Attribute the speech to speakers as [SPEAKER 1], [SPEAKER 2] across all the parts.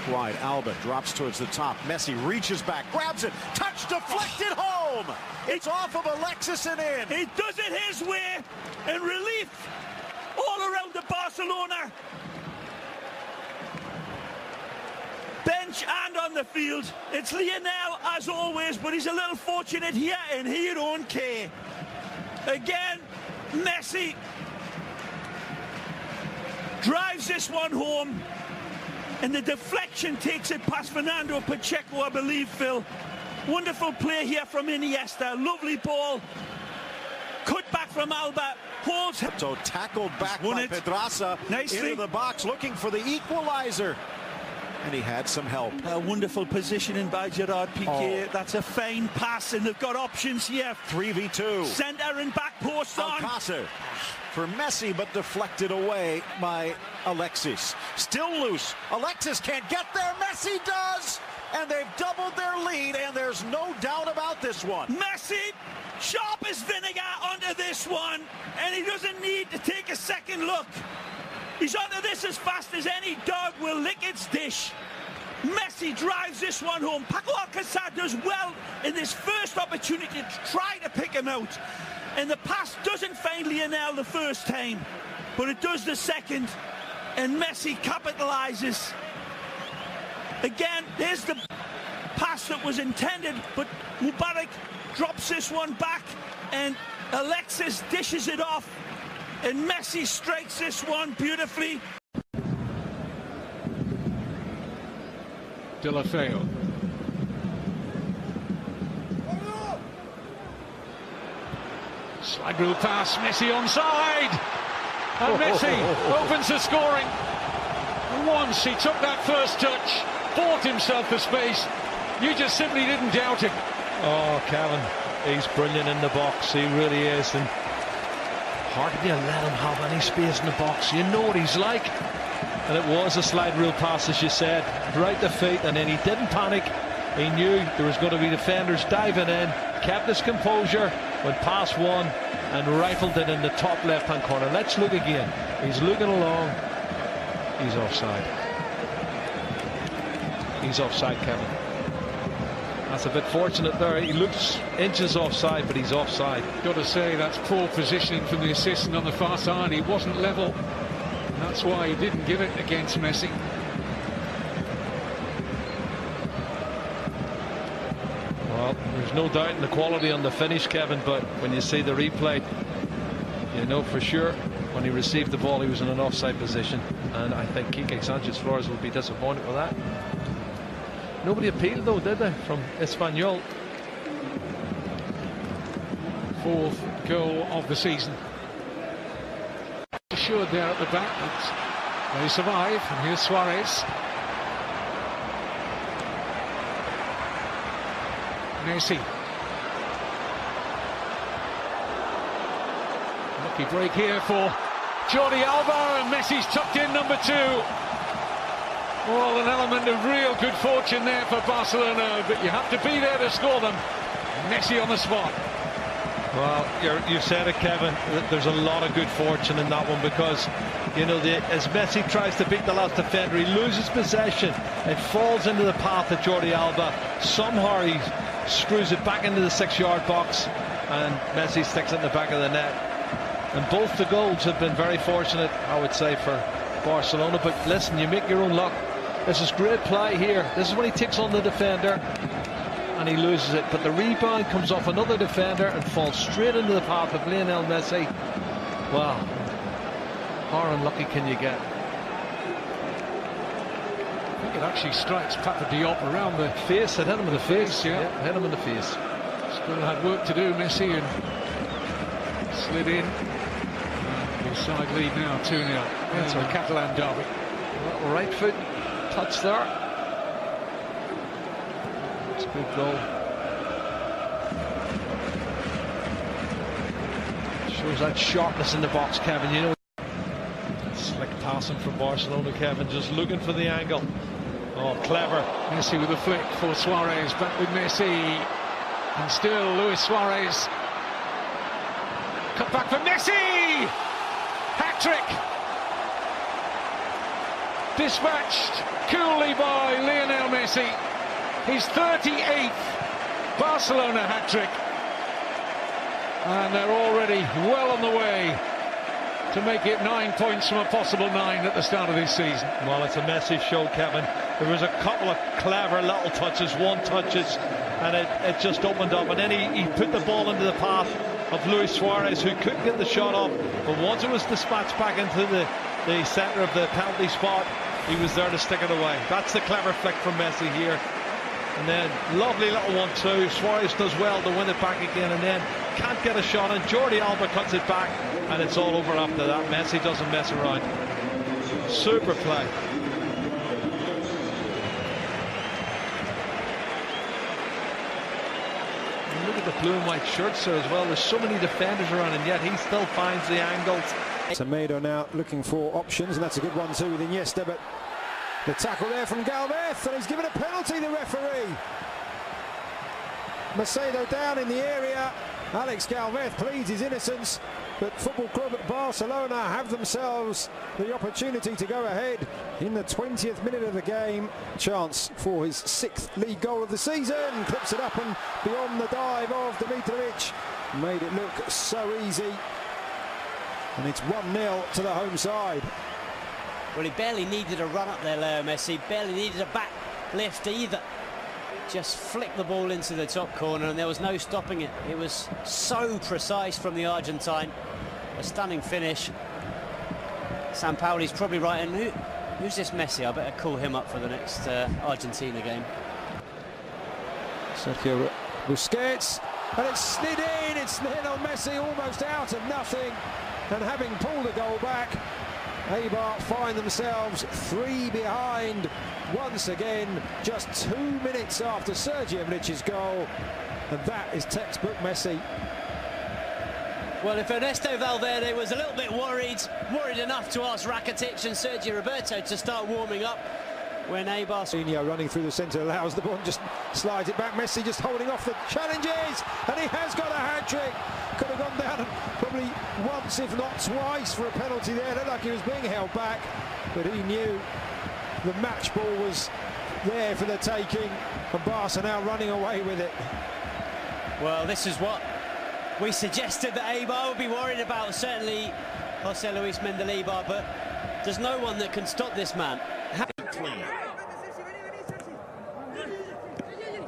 [SPEAKER 1] wide. Alba drops towards the top. Messi reaches back, grabs it, touch deflected home. It's off of Alexis and in.
[SPEAKER 2] He does it his way, and relief all around the Barcelona bench and on the field. It's Lionel as always, but he's a little fortunate here, and he don't care. Again, Messi drives this one home, and the deflection takes it past Fernando Pacheco, I believe, Phil. Wonderful play here from Iniesta. Lovely ball. Cut back from Alba. Holds.
[SPEAKER 1] So tackled back by Pedraza into the box, looking for the equalizer. And he had some help.
[SPEAKER 2] A wonderful positioning by Gerard Piqué. That's a fine pass, and they've got options here.
[SPEAKER 1] 3v2.
[SPEAKER 2] Centre and back post on.
[SPEAKER 1] Alcácer for Messi, but deflected away by Alexis. Still loose. Alexis can't get there. Messi does! And they've doubled their lead, and there's no doubt about this one.
[SPEAKER 2] Messi, sharp as vinegar onto this one, and he doesn't need to take a second look. He's onto this as fast as any dog will lick its dish. Messi drives this one home. Paco Alcácer does well in this first opportunity to try to pick him out. And the pass doesn't find Lionel the first time, but it does the second. And Messi capitalizes. Again, there's the pass that was intended, but Mubarak drops this one back, and Alexis dishes it off. And Messi strikes this one beautifully.
[SPEAKER 3] De La Feo. Slide rule pass, Messi onside. And Messi opens the scoring. Once he took that first touch, bought himself the space. You just simply didn't doubt him.
[SPEAKER 4] Oh, Kevin, he's brilliant in the box. He really is. And hardly let him have any space in the box. You know what he's like. And it was a slide rule pass, as you said, right to feet, and then he didn't panic. He knew there was going to be defenders diving in, kept his composure, went past one, and rifled it in the top left-hand corner. Let's look again. He's looking along. He's offside. He's offside, Kevin. That's a bit fortunate there. He looks inches offside, but he's offside.
[SPEAKER 3] Got to say, that's poor positioning from the assistant on the far side. He wasn't level. And that's why he didn't give it against Messi.
[SPEAKER 4] Well, there's no doubt in the quality on the finish, Kevin, but when you see the replay, you know for sure when he received the ball he was in an offside position, and I think Quique Sánchez-Flores will be disappointed with that. Nobody appealed though, did they, from Espanyol?
[SPEAKER 3] Fourth goal of the season. Assured there at the back, but they survive. And here's Suarez. Messi. Lucky break here for Jordi Alba, and Messi's tucked in number 2. Well, an element of real good fortune there for Barcelona, but you have to be there to score them. Messi on the spot.
[SPEAKER 4] Well, you said it, Kevin. There's a lot of good fortune in that one, because, you know, as Messi tries to beat the last defender, he loses possession. It falls into the path of Jordi Alba. Somehow he screws it back into the 6-yard box, and Messi sticks it in the back of the net. And both the goals have been very fortunate, I would say, for Barcelona. But listen, you make your own luck. This is great play here. This is when he takes on the defender and he loses it, but the rebound comes off another defender and falls straight into the path of Lionel Messi. Wow, how unlucky can you get?
[SPEAKER 3] I think it actually strikes Papa Diop around the
[SPEAKER 4] face. It hit him in the face.
[SPEAKER 3] Yeah,
[SPEAKER 4] hit him in the face.
[SPEAKER 3] Still had work to do, Messi, and slid in. His side lead now 2-0. That's a Catalan derby.
[SPEAKER 4] Right foot touch there. It's a good goal. Shows that sharpness in the box, Kevin. You know, slick passing from Barcelona, Kevin, just looking for the angle. Oh, clever.
[SPEAKER 3] Messi with a flick for Suarez. Back with Messi. And still Luis Suarez. Cut back for Messi! Hat-trick! dispatched coolly by Lionel Messi. His 38th Barcelona hat-trick. And they're already well on the way to make it 9 points from a possible 9 at the start of this season.
[SPEAKER 4] Well, it's a Messi show, Kevin. There was a couple of clever little touches, one touches, and it just opened up. And then he put the ball into the path of Luis Suarez, who couldn't get the shot off. But once it was dispatched back into the centre of the penalty spot, he was there to stick it away. That's the clever flick from Messi here. And then lovely little 1-2. Suarez does well to win it back again, and then can't get a shot, and Jordi Alba cuts it back, and it's all over after that. Messi doesn't mess around. Super play. And look at the blue and white shirts there as well. There's so many defenders around, and yet he still finds the angles.
[SPEAKER 5] Semedo now looking for options, and that's a good one too with Iniesta, but the tackle there from Galvez, and he's given a penalty, the referee. Macedo down in the area. Alex Galvez pleads his innocence, but Football Club Barcelona have themselves the opportunity to go ahead in the 20th minute of the game. Chance for his 6th league goal of the season. Clips it up and beyond the dive of Dimitrovic. Made it look so easy. And it's 1-0 to the home side.
[SPEAKER 6] Well, he barely needed a run up there, Leo Messi. Barely needed a back lift either. Just flicked the ball into the top corner, and there was no stopping it. It was so precise from the Argentine. A stunning finish. Sampaoli's probably right. And who's this Messi? I better call him up for the next Argentina game.
[SPEAKER 5] Sergio Busquets, and it's slid in. It's Lionel Messi almost out of nothing, and having pulled the goal back, Eibar find themselves 3 behind once again, just 2 minutes after Sergejevic's goal, and that is textbook Messi.
[SPEAKER 6] Well, if Ernesto Valverde was a little bit worried enough to ask Rakitic and Sergio Roberto to start warming up, when Eibar...
[SPEAKER 5] running through the centre allows the ball, just slides it back. Messi just holding off the challenges, and he has got a hat-trick. Could have gone down probably once, if not twice, for a penalty there. Looked like he was being held back, but he knew the match ball was there for the taking, and Barca now running away with it.
[SPEAKER 6] Well, this is what we suggested that Eibar would be worried about, certainly Jose Luis Mendilibar, but there's no one that can stop this man.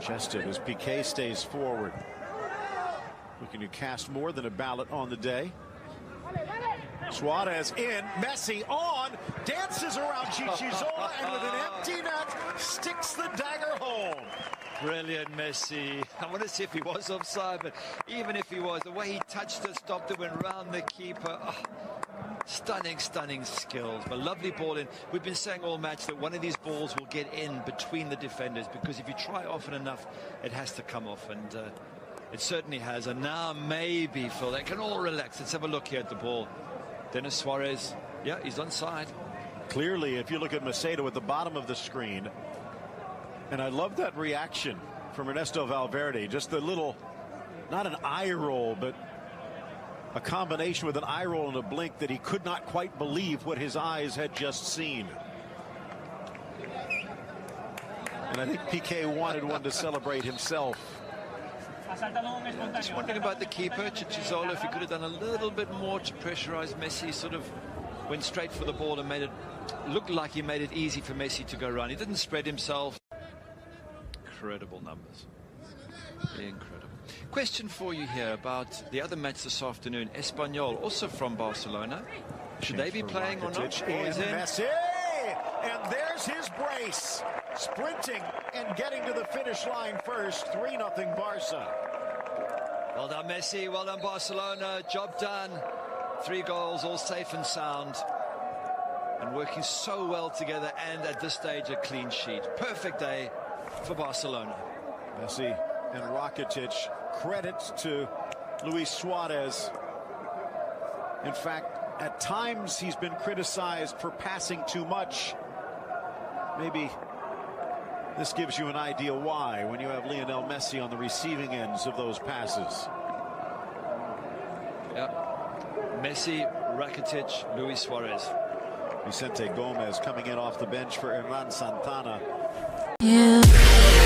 [SPEAKER 1] Chested as Piqué stays forward, looking to cast more than a ballot on the day. Suarez in, Messi on, dances around Chichizola, and with an empty net, sticks the dagger home.
[SPEAKER 7] Brilliant Messi. I want to see if he was offside, but even if he was, the way he touched it, stopped it, went round the keeper. Oh, stunning skills. But lovely ball in. We've been saying all match that one of these balls will get in between the defenders, because if you try often enough, it has to come off, and it certainly has. And now maybe, Phil, they can all relax. Let's have a look here at the ball. Dennis Suarez, yeah, he's onside.
[SPEAKER 1] Clearly, if you look at Macedo at the bottom of the screen, and I love that reaction from Ernesto Valverde, just the little, not an eye roll, but a combination with an eye roll and a blink, that he could not quite believe what his eyes had just seen. And I think Piqué wanted one to celebrate himself.
[SPEAKER 7] Just wondering about the keeper, Chichizola, if he could have done a little bit more to pressurize Messi. Sort of went straight for the ball and made it look like he made it easy for Messi to go around. He didn't spread himself. Incredible numbers. Incredible. Question for you here about the other match this afternoon. Espanyol, also from Barcelona. Should they be playing or not?
[SPEAKER 1] Messi! And there's his brace. Sprinting and getting to the finish line first. 3-0 Barca.
[SPEAKER 7] Well done, Messi. Well done, Barcelona. Job done. 3 goals, all safe and sound. And working so well together, and at this stage, a clean sheet. Perfect day for Barcelona.
[SPEAKER 1] Messi and Rakitic, credit to Luis Suarez. In fact, at times he's been criticized for passing too much. Maybe this gives you an idea why, when you have Lionel Messi on the receiving ends of those passes.
[SPEAKER 7] Yeah. Messi, Rakitic, Luis Suarez.
[SPEAKER 1] Vicente Gomez coming in off the bench for Hernan Santana.
[SPEAKER 8] Yeah.